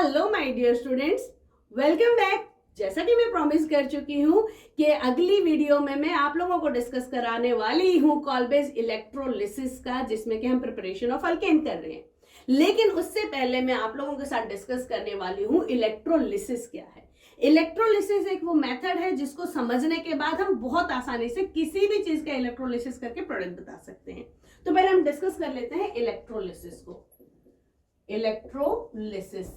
Hello my dear students, welcome back. जैसा कि मैं प्रॉमिस कर चुकी हूं कि अगली वीडियो में मैं आप लोगों को डिस्कस कराने वाली हूं कॉल्बेज इलेक्ट्रोलिसिस का, जिसमें कि हम प्रिपरेशन ऑफ अल्केन कर रहे हैं। लेकिन उससे पहले मैं आप लोगों के साथ डिस्कस करने वाली हूं इलेक्ट्रोलिसिस क्या है। इलेक्ट्रोलिसिस एक वो मेथड है जिसको समझने के बाद हम बहुत आसानी से किसी भी चीज का इलेक्ट्रोलिसिस करके प्रोडक्ट बता सकते हैं। तो पहले हम डिस्कस कर लेते हैं इलेक्ट्रोलिसिस को। इलेक्ट्रोलिसिस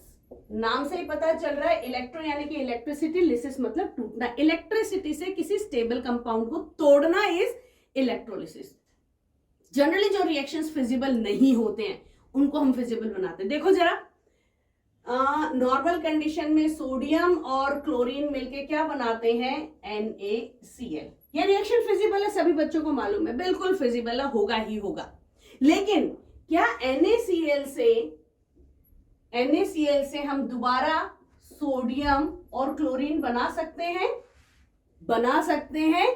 नाम से ही पता चल रहा है, इलेक्ट्रो यानी कि इलेक्ट्रिसिटी, लिसिस मतलब टूटना। इलेक्ट्रिसिटी से किसी स्टेबल कंपाउंड को तोड़ना इज इलेक्ट्रोलिसिस। जनरली जो रिएक्शंस फिजिबल नहीं होते हैं उनको हम फिजिबल बनाते हैं। देखो जरा, नॉर्मल कंडीशन में सोडियम और क्लोरीन मिलके क्या बनाते हैं, NaCl। ये रिएक्शन फिजिबल है, सभी बच्चों को मालूम है, बिल्कुल फिजिबल है, होगा ही होगा। लेकिन क्या NaCl से हम दोबारा सोडियम और क्लोरीन बना सकते हैं? बना सकते हैं,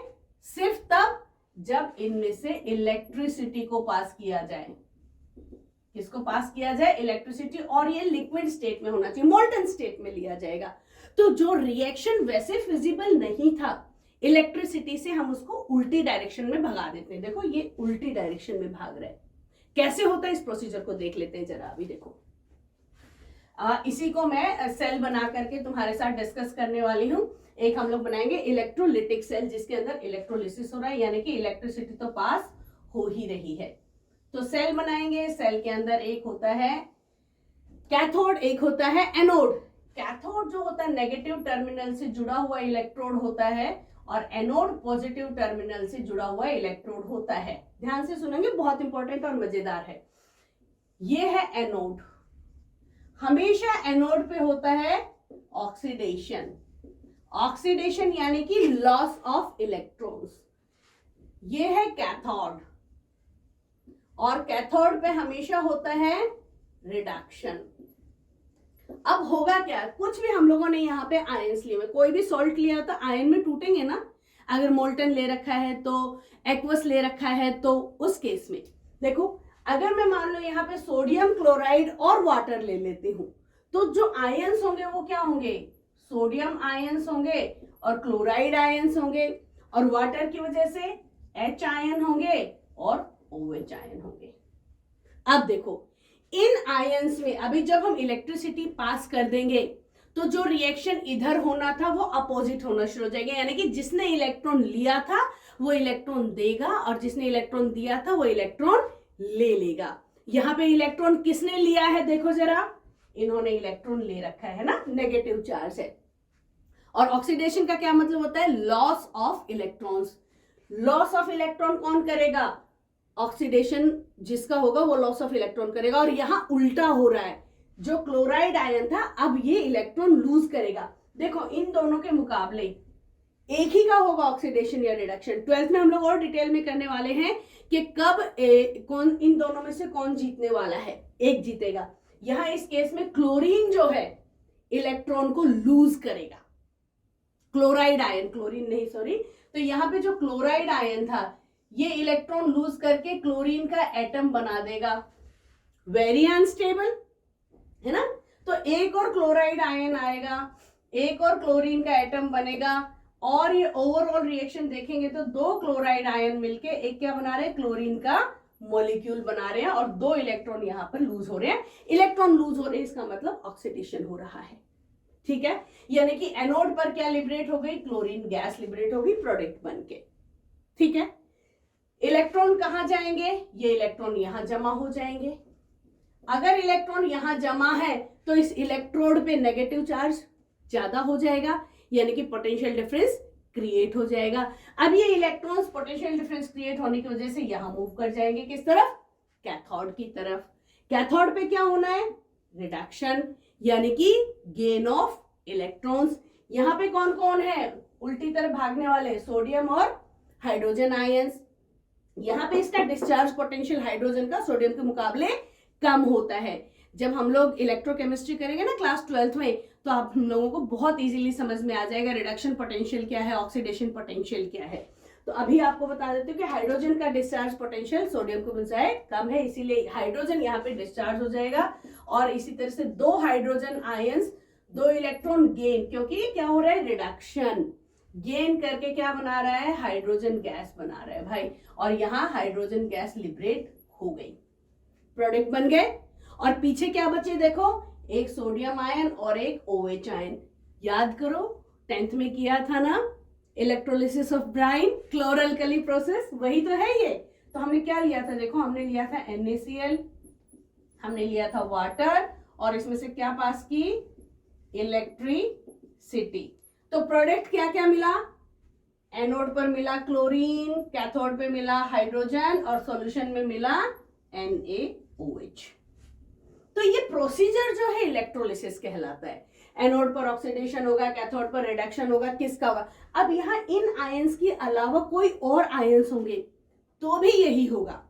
सिर्फ तब जब इनमें से इलेक्ट्रिसिटी को पास किया जाए। किसको पास किया जाए? इलेक्ट्रिसिटी। और ये लिक्विड स्टेट में होना चाहिए, मोल्टन स्टेट में लिया जाएगा। तो जो रिएक्शन वैसे फिजिबल नहीं था, इलेक्ट्रिसिटी से हम उसको उल्टी डायरेक्शन में भगा देते हैं। देखो ये उल्टी डायरेक्शन में भाग रहा है। कैसे होता है इस प्रोसीजर को देख लेते हैं जरा। अभी देखो, इसी को मैं सेल बना करके तुम्हारे साथ डिस्कस करने वाली हूं। एक हम लोग बनाएंगे इलेक्ट्रोलिटिक सेल, जिसके अंदर इलेक्ट्रोलिसिस हो रहा है, यानी कि इलेक्ट्रिसिटी तो पास हो ही रही है। तो सेल बनाएंगे। सेल के अंदर एक होता है कैथोड, एक होता है एनोड। कैथोड जो होता है नेगेटिव टर्मिनल से जुड़ा हुआ इलेक्ट्रोड होता है, और एनोड पॉजिटिव टर्मिनल से जुड़ा हुआ इलेक्ट्रोड होता है। ध्यान से सुनेंगे, बहुत इंपॉर्टेंट और मजेदार है। ये है एनोड। हमेशा एनोड पे होता है ऑक्सीडेशन। ऑक्सीडेशन यानी कि लॉस ऑफ इलेक्ट्रॉन्स। ये है कैथोड, और कैथोड पे हमेशा होता है रिडक्शन। अब होगा क्या, कुछ भी हम लोगों ने यहाँ पे आयंस लिए, कोई भी सॉल्ट लिया तो आयन में टूटेंगे ना। अगर मोल्टन ले रखा है तो, एक्वस ले रखा है तो, उस केस में देखो, अगर मैं मान लो यहाँ पे सोडियम क्लोराइड और वाटर ले लेती हूं, तो जो आयंस होंगे वो क्या होंगे? सोडियम आयंस होंगे और क्लोराइड आयंस होंगे, और वाटर की वजह से H आयन होंगे और OH आयन होंगे। अब देखो, इन आयंस में अभी जब हम इलेक्ट्रिसिटी पास कर देंगे तो जो रिएक्शन इधर होना था वो अपोजिट होना शुरू हो जाएगा, यानी कि जिसने इलेक्ट्रॉन लिया था वो इलेक्ट्रॉन देगा, और जिसने इलेक्ट्रॉन दिया था वो इलेक्ट्रॉन ले लेगा। यहां पे इलेक्ट्रॉन किसने लिया है? देखो जरा, इन्होंने इलेक्ट्रॉन ले रखा है ना, नेगेटिव चार्ज है। और ऑक्सीडेशन का क्या मतलब होता है? Loss of electrons. Loss of electron कौन करेगा? ऑक्सीडेशन जिसका होगा वो लॉस ऑफ इलेक्ट्रॉन करेगा। और यहां उल्टा हो रहा है, जो क्लोराइड आयन था अब ये इलेक्ट्रॉन लूज करेगा। देखो इन दोनों के मुकाबले एक ही का होगा ऑक्सीडेशन या रिडक्शन। 12th में हम लोग और डिटेल में करने वाले हैं कि कब कौन इन दोनों में से कौन जीतने वाला है। एक जीतेगा। यहां इस केस में क्लोरीन जो है इलेक्ट्रॉन को लूज करेगा। क्लोराइड आयन, क्लोरीन नहीं सॉरी, तो यहां पे जो क्लोराइड आयन था ये इलेक्ट्रॉन लूज करके क्लोरीन का एटम बना देगा। वेरी अनस्टेबल है ना। तो एक और क्लोराइड आयन आएगा, एक और क्लोरीन का एटम बनेगा, और ये ओवरऑल रिएक्शन देखेंगे तो दो क्लोराइड आयन मिलके एक क्या बना रहे हैं? क्लोरीन का मॉलिक्यूल बना रहे हैं, और दो इलेक्ट्रॉन यहां पर लूज हो रहे हैं। इलेक्ट्रॉन लूज हो रहे हैं, इसका मतलब ऑक्सीडेशन हो रहा है। ठीक है, यानी कि एनोड पर क्या लिबरेट हो गई? क्लोरीन गैस लिबरेट होगी प्रोडक्ट बन के। ठीक है, इलेक्ट्रॉन कहां जाएंगे? ये इलेक्ट्रॉन यहां जमा हो जाएंगे। अगर इलेक्ट्रॉन यहां जमा है तो इस इलेक्ट्रोड पे नेगेटिव चार्ज ज्यादा हो जाएगा, यानी कि पोटेंशियल डिफरेंस क्रिएट हो जाएगा। अब ये इलेक्ट्रॉन्स पोटेंशियल डिफरेंस क्रिएट होने की वजह से यहां मूव कर जाएंगे, किस तरफ? कैथोड की तरफ। कैथोड पे क्या होना है? रिडक्शन, यानी कि गेन ऑफ इलेक्ट्रॉन्स। यहां पे कौन कौन है उल्टी तरफ भागने वाले? सोडियम और हाइड्रोजन आयंस। यहां पे इसका डिस्चार्ज पोटेंशियल हाइड्रोजन का सोडियम के मुकाबले कम होता है। जब हम लोग इलेक्ट्रोकेमिस्ट्री करेंगे ना क्लास 12th में, तो आप हम लोगों को बहुत इजीली समझ में आ जाएगा रिडक्शन पोटेंशियल क्या है, ऑक्सीडेशन पोटेंशियल क्या है। तो अभी आपको बता देती हूँ कि हाइड्रोजन का डिस्चार्ज पोटेंशियल सोडियम को मिलता है कम है, इसीलिए हाइड्रोजन यहाँ पे डिस्चार्ज हो जाएगा। और इसी तरह से दो हाइड्रोजन आयंस, दो इलेक्ट्रॉन गेन, क्योंकि क्या हो रहा है, रिडक्शन, गेन करके क्या बना रहा है, हाइड्रोजन गैस बना रहा है भाई। और यहाँ हाइड्रोजन गैस लिबरेट हो गई, प्रोडक्ट बन गए। और पीछे क्या बचे देखो, एक सोडियम आयन और एक OH आयन। याद करो 10th में किया था ना electrolysis of Bryan, chloral-alkali process, वही तो है ये। तो हमने क्या लिया था देखो, हमने लिया था NaCl, हमने लिया था वाटर, और इसमें से क्या पास की, इलेक्ट्रिसिटी। तो प्रोडक्ट क्या क्या मिला, एनोड पर मिला क्लोरीन, कैथोड पे मिला हाइड्रोजन, और सॉल्यूशन में मिला NaOH। तो ये प्रोसीजर जो है इलेक्ट्रोलिसिस कहलाता है। एनोड पर ऑक्सीडेशन होगा, कैथोड पर रिडक्शन होगा, किसका होगा। अब यहाँ इन आयंस के अलावा कोई और आयंस होंगे तो भी यही होगा,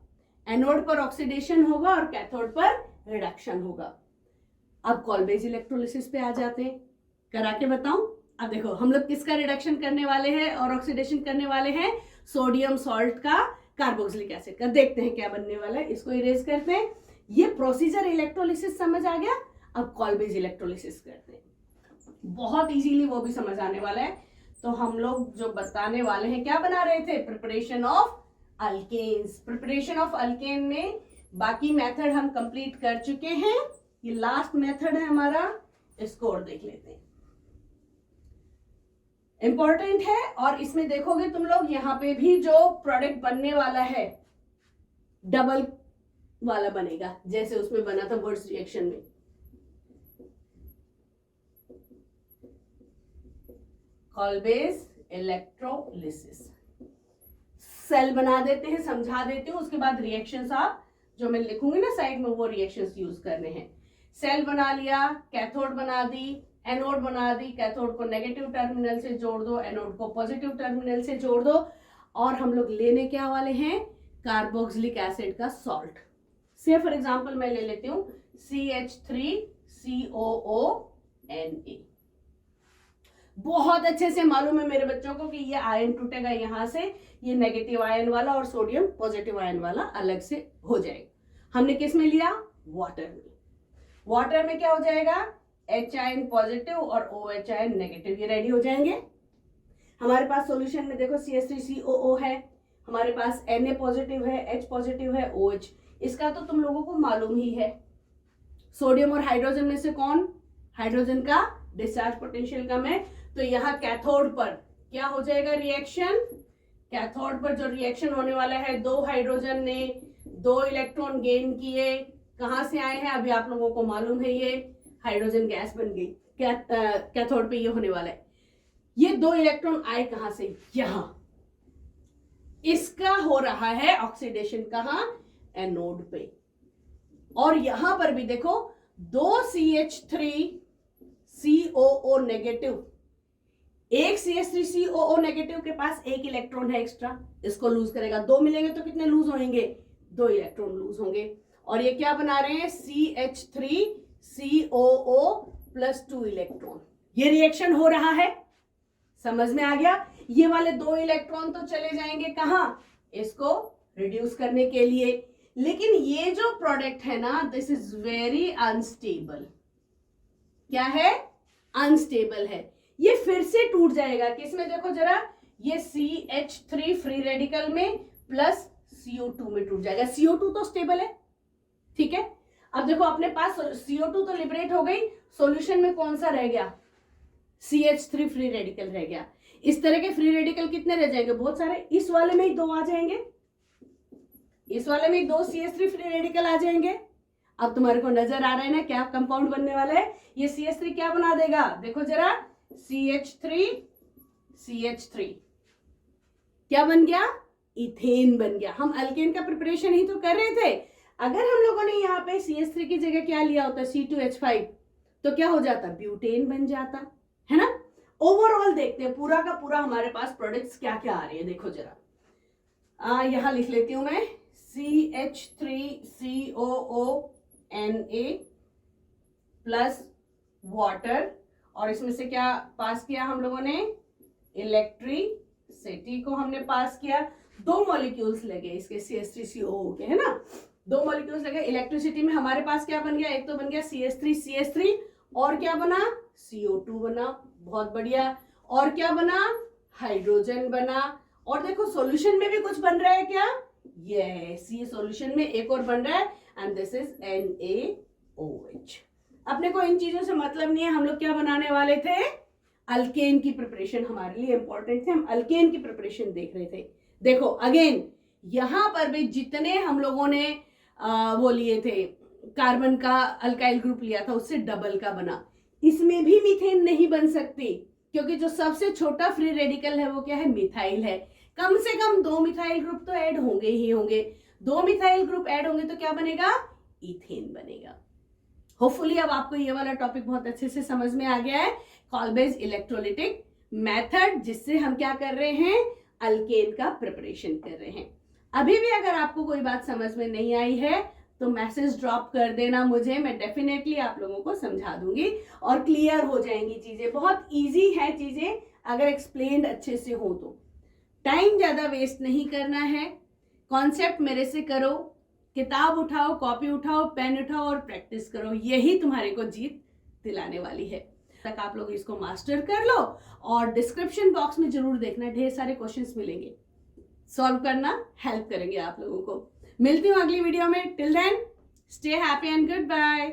एनोड पर ऑक्सीडेशन होगा और कैथोड पर रिडक्शन होगा। अब कॉल्बेज इलेक्ट्रोलिसिस पे आ जाते हैं, करा के बताऊं। अब देखो हम लोग किसका रिडक्शन करने वाले हैं और ऑक्सीडेशन करने वाले हैं, सोडियम सॉल्ट का कार्बोक्सिलिक एसिड का। देखते हैं क्या बनने वाला है, इसको इरेज करते हैं। ये प्रोसीजर इलेक्ट्रोलिसिस समझ आ गया। अब कॉल्बेज इलेक्ट्रोलिसिस करते हैं, बहुत इजीली वो भी समझ आने वाला है। तो हम लोग जो बताने वाले हैं, क्या बना रहे थे, preparation of alkanes. Preparation of alkane में बाकी मेथड हम कंप्लीट कर चुके हैं, ये लास्ट मेथड है हमारा, इसको और देख लेते हैं, इंपॉर्टेंट है। और इसमें देखोगे तुम लोग, यहाँ पे भी जो प्रोडक्ट बनने वाला है डबल वाला बनेगा, जैसे उसमें बना था वर्ड्स रिएक्शन में। कॉल्बेज इलेक्ट्रोलिसिस, सेल बना देते हैं, समझा देती हूँ, उसके बाद रिएक्शंस आप जो मैं लिखूंगी ना साइड में, वो रिएक्शंस यूज करने हैं। सेल बना लिया, कैथोड बना दी, एनोड बना दी, कैथोड को नेगेटिव टर्मिनल से जोड़ दो, एनोड को पॉजिटिव टर्मिनल से जोड़ दो। और हम लोग लेने क्या वाले हैं, कार्बोक्सिलिक एसिड का सॉल्ट। से फॉर एग्जांपल मैं ले लेती हूँ CH3COONA। बहुत अच्छे से मालूम है मेरे बच्चों को कि ये आयन टूटेगा यहां से, ये नेगेटिव आयन वाला और सोडियम पॉजिटिव आयन वाला अलग से हो जाएगा। हमने किस में लिया, वाटर में। वाटर में क्या हो जाएगा, H आयन पॉजिटिव और OH आयन नेगेटिव, ये रेडी हो जाएंगे। हमारे पास सॉल्यूशन में देखो CH3COO है, हमारे पास Na पॉजिटिव है, H पॉजिटिव है, OH। इसका तो तुम लोगों को मालूम ही है, सोडियम और हाइड्रोजन में से कौन, हाइड्रोजन का डिस्चार्ज पोटेंशियल कम है। तो यहाँ कैथोड पर क्या हो जाएगा रिएक्शन, कैथोड पर जो रिएक्शन होने वाला है, दो हाइड्रोजन ने 2 इलेक्ट्रॉन गेन किए, कहां से आए हैं अभी आप लोगों को मालूम है, ये हाइड्रोजन गैस बन गई। कैथोड पे ये होने वाला है, ये 2 इलेक्ट्रॉन आए कहां से, यहां, इसका हो रहा है ऑक्सीडेशन कहां, एनोड पे। और यहां पर भी देखो 2 CH3COO नेगेटिव, एक CH3COO नेगेटिव के पास 1 इलेक्ट्रॉन है एक्स्ट्रा, इसको लूज करेगा, 2 मिलेंगे तो कितने लूज होंगे, 2 इलेक्ट्रॉन लूज होंगे। और ये क्या बना रहे हैं, CH3COO प्लस 2 इलेक्ट्रॉन। ये रिएक्शन हो रहा है, समझ में आ गया। ये वाले 2 इलेक्ट्रॉन तो चले जाएंगे कहां, इसको रिड्यूस करने के लिए। लेकिन ये जो प्रोडक्ट है ना, दिस इज वेरी अनस्टेबल। क्या है, अनस्टेबल है। ये फिर से टूट जाएगा, किसमें देखो जरा, ये CH3 फ्री रेडिकल में प्लस CO2 में टूट जाएगा। CO2 तो स्टेबल है, ठीक है। अब देखो अपने पास CO2 तो लिबरेट हो गई, सॉल्यूशन में कौन सा रह गया, CH3 फ्री रेडिकल रह गया। इस तरह के फ्री रेडिकल कितने रह जाएंगे, बहुत सारे। इस वाले में ही 2 आ जाएंगे, इस वाले में 2 CH3 फ्री रेडिकल आ जाएंगे। अब तुम्हारे को नजर आ रहा है ना क्या कंपाउंड बनने वाला है, ये CH3 क्या बना देगा, देखो जरा, CH3 क्या बन गया, इथेन बन गया। हम अल्केन का प्रिपरेशन ही तो कर रहे थे। अगर हम लोगों ने यहाँ पे CH3 की जगह क्या लिया होता, C2H5, तो क्या हो जाता, ब्यूटेन बन जाता है ना। ओवरऑल देखते हैं पूरा का पूरा हमारे पास प्रोडक्ट्स क्या क्या आ रही है, देखो जरा, यहां लिख लेती हूं मैं, CH3COONA प्लस वाटर, और इसमें से क्या पास किया हम लोगों ने, इलेक्ट्रिसिटी। इलेक्ट्रिसिटी को हमने पास किया, 2 मॉलिक्यूल्स लगे इसके CH3CO के, है ना, 2 मॉलिक्यूल्स लगे। इलेक्ट्रिसिटी में हमारे पास क्या बन गया, एक तो बन गया CH3 और क्या बना, CO2 बना, बहुत बढ़िया। और क्या बना, हाइड्रोजन बना। और देखो सॉल्यूशन में भी कुछ बन रहा है क्या, यस, ये सॉल्यूशन में एक और बन रहा है एंड दिस इज NaOH। अपने को इन चीजों से मतलब नहीं है, हम लोग क्या बनाने वाले थे, अल्केन की प्रिपरेशन हमारे लिए इंपॉर्टेंट थे, हम अल्केन की प्रिपरेशन देख रहे थे। देखो अगेन यहां पर भी जितने हम लोगों ने वो लिए थे, कार्बन का अल्काइल ग्रुप लिया था उससे डबल का बना। इसमें भी मीथेन नहीं बन सकती क्योंकि जो सबसे छोटा फ्री रेडिकल है वो क्या है, मिथाइल है। कम से कम 2 मिथाइल ग्रुप तो ऐड होंगे ही होंगे, 2 मिथाइल ग्रुप ऐड होंगे तो क्या बनेगा, इथेन बनेगा। होपफुली अब आपको ये वाला टॉपिक बहुत अच्छे से समझ में आ गया है, कॉल्बेज इलेक्ट्रोलिटिक मेथड, जिससे हम क्या कर रहे हैं, अल्केन का प्रिपरेशन कर रहे हैं। अभी भी अगर आपको कोई बात समझ में नहीं आई है तो मैसेज ड्रॉप कर देना मुझे, मैं डेफिनेटली आप लोगों को समझा दूंगी और क्लियर हो जाएंगी चीजें। बहुत इजी है चीजें अगर एक्सप्लेन्ड अच्छे से हो तो। टाइम ज्यादा वेस्ट नहीं करना है, कॉन्सेप्ट मेरे से करो, किताब उठाओ, कॉपी उठाओ, पेन उठाओ और प्रैक्टिस करो, यही तुम्हारे को जीत दिलाने वाली है। तक आप लोग इसको मास्टर कर लो और डिस्क्रिप्शन बॉक्स में जरूर देखना, ढेर सारे क्वेश्चंस मिलेंगे, सॉल्व करना हेल्प करेंगे आप लोगों को। मिलती हूँ अगली वीडियो में, till then stay happy and good bye.